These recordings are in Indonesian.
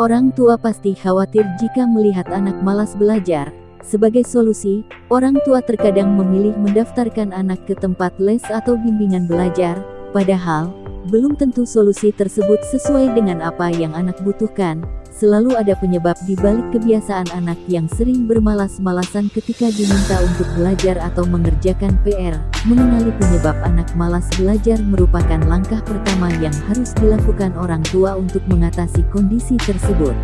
Orang tua pasti khawatir jika melihat anak malas belajar. Sebagai solusi, orang tua terkadang memilih mendaftarkan anak ke tempat les atau bimbingan belajar, padahal belum tentu solusi tersebut sesuai dengan apa yang anak butuhkan. Selalu ada penyebab di balik kebiasaan anak yang sering bermalas-malasan ketika diminta untuk belajar atau mengerjakan PR. Mengenali penyebab anak malas belajar merupakan langkah pertama yang harus dilakukan orang tua untuk mengatasi kondisi tersebut.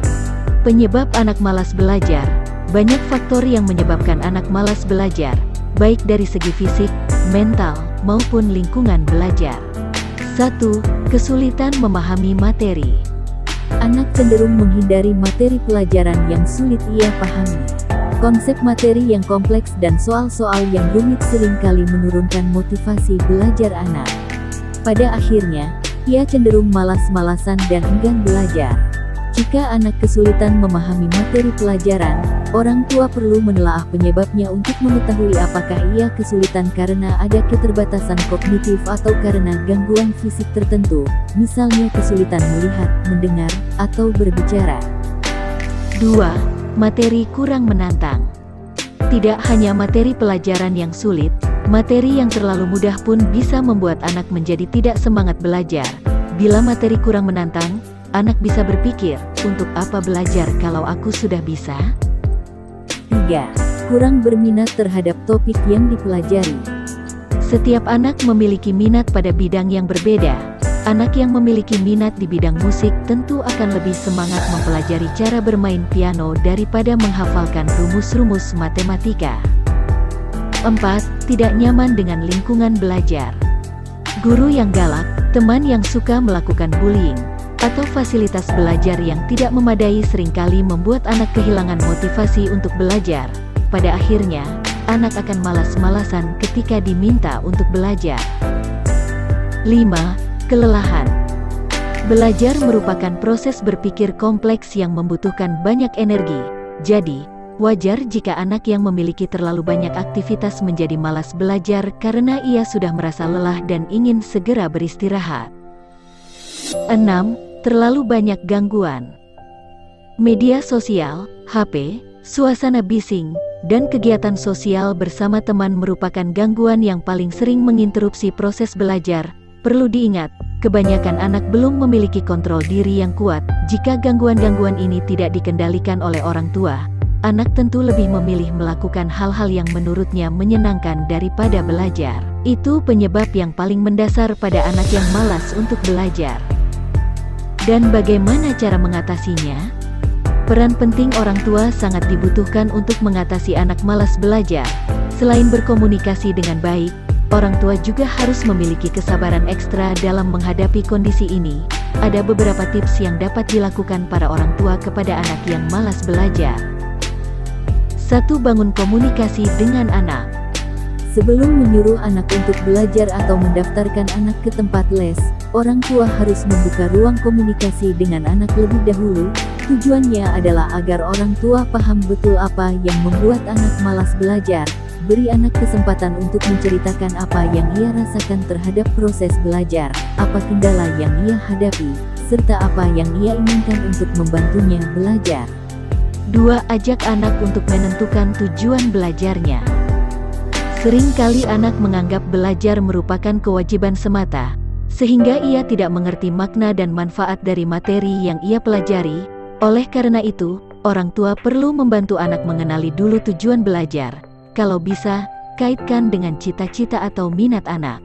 Penyebab anak malas belajar. Banyak faktor yang menyebabkan anak malas belajar, baik dari segi fisik, mental, maupun lingkungan belajar. 1. Kesulitan memahami materi. Anak cenderung menghindari materi pelajaran yang sulit ia pahami. Konsep materi yang kompleks dan soal-soal yang rumit seringkali menurunkan motivasi belajar anak. Pada akhirnya, ia cenderung malas-malasan dan enggan belajar. Jika anak kesulitan memahami materi pelajaran, orang tua perlu menelaah penyebabnya untuk mengetahui apakah ia kesulitan karena ada keterbatasan kognitif atau karena gangguan fisik tertentu, misalnya kesulitan melihat, mendengar, atau berbicara. 2. Materi kurang menantang. Tidak hanya materi pelajaran yang sulit, materi yang terlalu mudah pun bisa membuat anak menjadi tidak semangat belajar. Bila materi kurang menantang, anak bisa berpikir, untuk apa belajar kalau aku sudah bisa? 3. Kurang berminat terhadap topik yang dipelajari. Setiap anak memiliki minat pada bidang yang berbeda. Anak yang memiliki minat di bidang musik tentu akan lebih semangat mempelajari cara bermain piano daripada menghafalkan rumus-rumus matematika. 4. Tidak nyaman dengan lingkungan belajar. Guru yang galak, teman yang suka melakukan bullying, atau fasilitas belajar yang tidak memadai seringkali membuat anak kehilangan motivasi untuk belajar. Pada akhirnya, anak akan malas-malasan ketika diminta untuk belajar. 5. Kelelahan. Belajar merupakan proses berpikir kompleks yang membutuhkan banyak energi. Jadi, wajar jika anak yang memiliki terlalu banyak aktivitas menjadi malas belajar karena ia sudah merasa lelah dan ingin segera beristirahat. 6. Terlalu banyak gangguan. Media sosial, HP, suasana bising, dan kegiatan sosial bersama teman merupakan gangguan yang paling sering menginterupsi proses belajar. Perlu diingat, kebanyakan anak belum memiliki kontrol diri yang kuat. Jika gangguan-gangguan ini tidak dikendalikan oleh orang tua, anak tentu lebih memilih melakukan hal-hal yang menurutnya menyenangkan daripada belajar. Itu penyebab yang paling mendasar pada anak yang malas untuk belajar. Dan bagaimana cara mengatasinya? Peran penting orang tua sangat dibutuhkan untuk mengatasi anak malas belajar. Selain berkomunikasi dengan baik, orang tua juga harus memiliki kesabaran ekstra dalam menghadapi kondisi ini. Ada beberapa tips yang dapat dilakukan para orang tua kepada anak yang malas belajar. 1. Bangun komunikasi dengan anak. Sebelum menyuruh anak untuk belajar atau mendaftarkan anak ke tempat les, orang tua harus membuka ruang komunikasi dengan anak lebih dahulu. Tujuannya adalah agar orang tua paham betul apa yang membuat anak malas belajar. Beri anak kesempatan untuk menceritakan apa yang ia rasakan terhadap proses belajar, apa kendala yang ia hadapi, serta apa yang ia inginkan untuk membantunya belajar. 2. Ajak anak untuk menentukan tujuan belajarnya. Seringkali anak menganggap belajar merupakan kewajiban semata, sehingga ia tidak mengerti makna dan manfaat dari materi yang ia pelajari. Oleh karena itu, orang tua perlu membantu anak mengenali dulu tujuan belajar. Kalau bisa, kaitkan dengan cita-cita atau minat anak.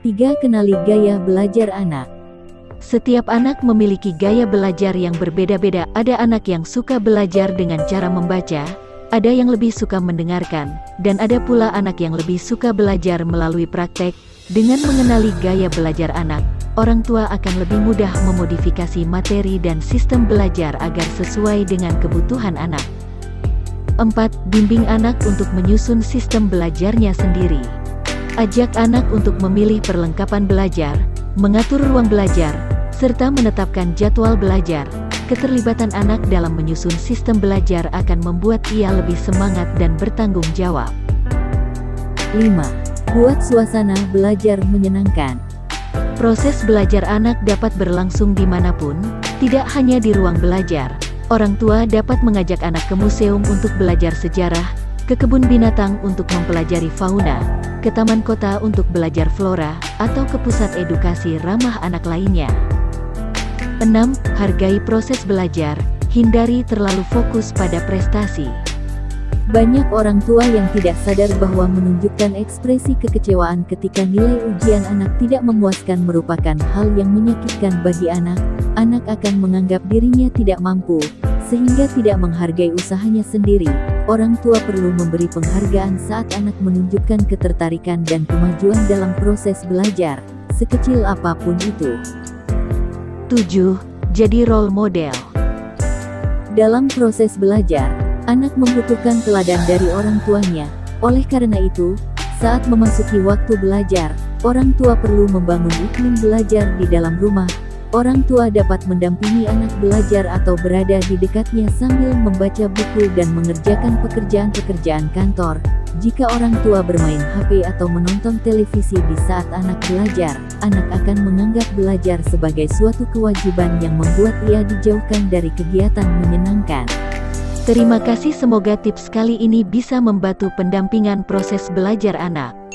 3. Kenali gaya belajar anak. Setiap anak memiliki gaya belajar yang berbeda-beda. Ada anak yang suka belajar dengan cara membaca, ada yang lebih suka mendengarkan, dan ada pula anak yang lebih suka belajar melalui praktek. Dengan mengenali gaya belajar anak, orang tua akan lebih mudah memodifikasi materi dan sistem belajar agar sesuai dengan kebutuhan anak. 4. Bimbing anak untuk menyusun sistem belajarnya sendiri. Ajak anak untuk memilih perlengkapan belajar, mengatur ruang belajar, serta menetapkan jadwal belajar. Keterlibatan anak dalam menyusun sistem belajar akan membuat ia lebih semangat dan bertanggung jawab. 5. Buat suasana belajar menyenangkan. Proses belajar anak dapat berlangsung dimanapun, tidak hanya di ruang belajar. Orang tua dapat mengajak anak ke museum untuk belajar sejarah, ke kebun binatang untuk mempelajari fauna, ke taman kota untuk belajar flora, atau ke pusat edukasi ramah anak lainnya. 6. Hargai proses belajar, hindari terlalu fokus pada prestasi. Banyak orang tua yang tidak sadar bahwa menunjukkan ekspresi kekecewaan ketika nilai ujian anak tidak memuaskan merupakan hal yang menyakitkan bagi anak. Anak akan menganggap dirinya tidak mampu, sehingga tidak menghargai usahanya sendiri. Orang tua perlu memberi penghargaan saat anak menunjukkan ketertarikan dan kemajuan dalam proses belajar, sekecil apapun itu. 7. Jadi role model. Dalam proses belajar, anak membutuhkan teladan dari orang tuanya. Oleh karena itu, saat memasuki waktu belajar, orang tua perlu membangun iklim belajar di dalam rumah. Orang tua dapat mendampingi anak belajar atau berada di dekatnya sambil membaca buku dan mengerjakan pekerjaan-pekerjaan kantor. Jika orang tua bermain HP atau menonton televisi di saat anak belajar, anak akan menganggap belajar sebagai suatu kewajiban yang membuat ia dijauhkan dari kegiatan menyenangkan. Terima kasih, semoga tips kali ini bisa membantu pendampingan proses belajar anak.